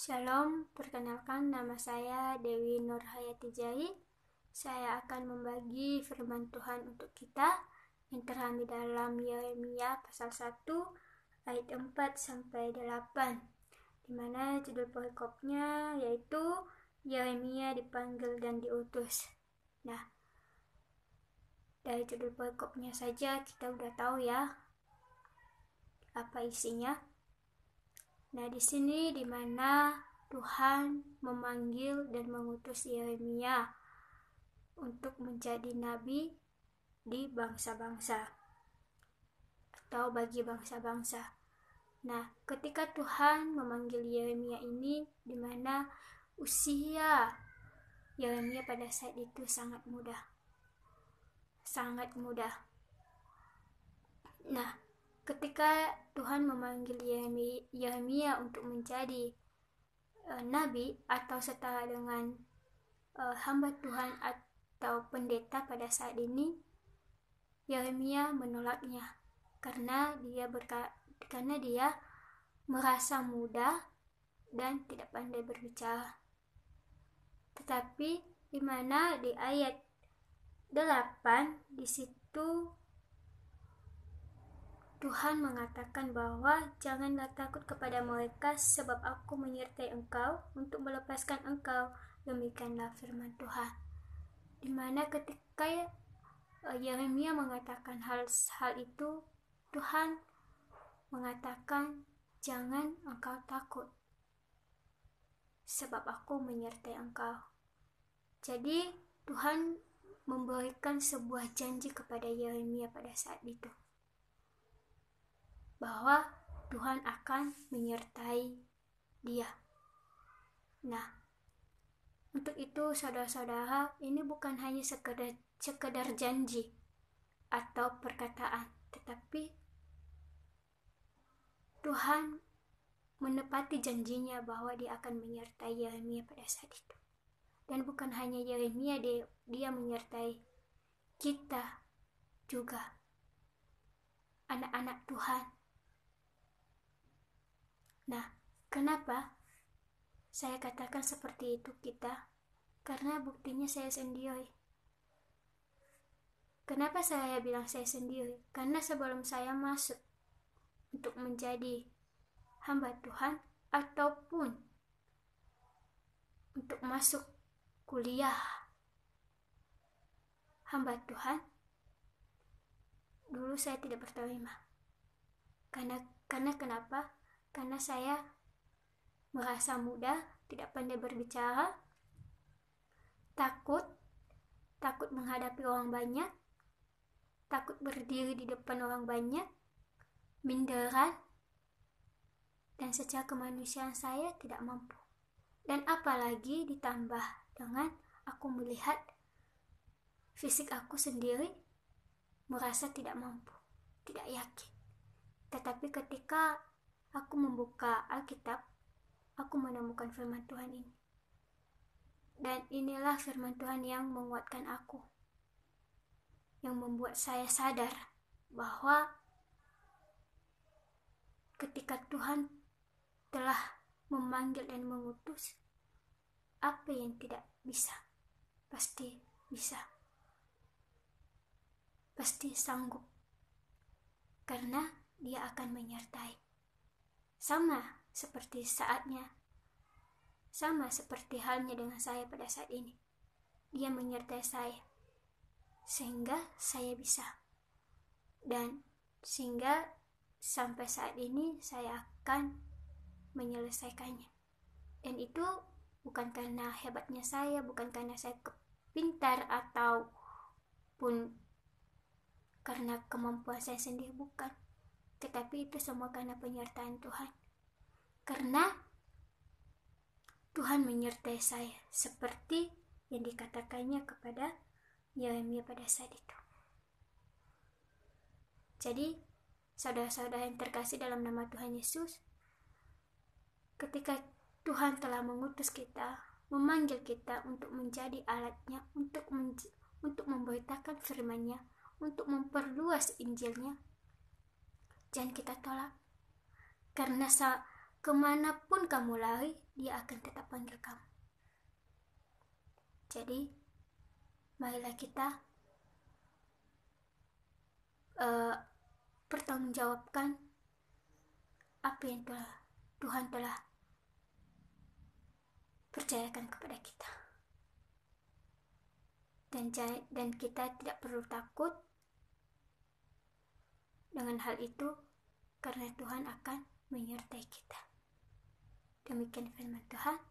Shalom, perkenalkan nama saya Dewi Nurhayati Jai. Saya akan membagi firman Tuhan untuk kita yang terhamil dalam Yeremia pasal 1 ayat 4 sampai 8, di mana judul perikopnya yaitu Yeremia dipanggil dan diutus. Nah, dari judul perikopnya saja kita udah tahu ya apa isinya. Nah, di sini di mana Tuhan memanggil dan mengutus Yeremia untuk menjadi nabi di bangsa-bangsa atau bagi bangsa-bangsa. Nah, ketika Tuhan memanggil Yeremia ini, di mana usia Yeremia pada saat itu sangat muda. Nah, ketika Tuhan memanggil Yeremia untuk menjadi nabi atau setara dengan hamba Tuhan atau pendeta pada saat ini, Yeremia menolaknya karena dia merasa muda dan tidak pandai berbicara. Tetapi di mana di ayat 8 di situ Tuhan mengatakan bahwa janganlah takut kepada mereka, sebab aku menyertai engkau untuk melepaskan engkau. Demikianlah firman Tuhan. Di mana ketika Yeremia mengatakan hal itu, Tuhan mengatakan jangan engkau takut, sebab aku menyertai engkau. Jadi Tuhan memberikan sebuah janji kepada Yeremia pada saat itu, bahwa Tuhan akan menyertai dia. Nah, untuk itu saudara-saudara, ini bukan hanya sekedar janji atau perkataan, tetapi Tuhan menepati janjinya bahwa dia akan menyertai Yeremia pada saat itu. Dan bukan hanya Yeremia, dia menyertai kita juga, anak-anak Tuhan. Nah, kenapa saya katakan seperti itu kita? Karena buktinya saya sendiri. Kenapa saya bilang saya sendiri? Karena sebelum saya masuk untuk menjadi hamba Tuhan ataupun untuk masuk kuliah hamba Tuhan, dulu saya tidak berterima. Karena kenapa? Karena saya merasa muda, tidak pandai berbicara, takut menghadapi orang banyak, takut berdiri di depan orang banyak, minderan, dan secara kemanusiaan saya tidak mampu. Dan apalagi ditambah dengan aku melihat fisik aku sendiri, merasa tidak mampu, tidak yakin. Tetapi ketika aku membuka Alkitab, aku menemukan firman Tuhan ini. Dan inilah firman Tuhan yang menguatkan aku, yang membuat saya sadar bahwa ketika Tuhan telah memanggil dan mengutus, apa yang tidak bisa? Pasti bisa. Pasti sanggup. Karena dia akan menyertai. Sama seperti halnya dengan saya pada saat ini. Dia menyertai saya sehingga saya bisa, dan sehingga sampai saat ini saya akan menyelesaikannya. Dan itu bukan karena hebatnya saya, bukan karena saya pintar ataupun karena kemampuan saya sendiri, bukan. Tetapi itu semua karena penyertaan Tuhan. Karena Tuhan menyertai saya seperti yang dikatakannya kepada Yeremia pada saat itu. Jadi, saudara-saudara yang terkasih dalam nama Tuhan Yesus, ketika Tuhan telah mengutus kita, memanggil kita untuk menjadi alatnya, untuk memberitakan firman-Nya, untuk memperluas Injil-Nya, jangan kita tolak. Karena kemanapun kamu lari, dia akan tetap panggil kamu. Jadi, marilah kita pertanggungjawabkan apa yang Tuhan telah percayakan kepada kita. Dan kita tidak perlu takut dengan hal itu, karena Tuhan akan menyertai kita. Demikian firman Tuhan.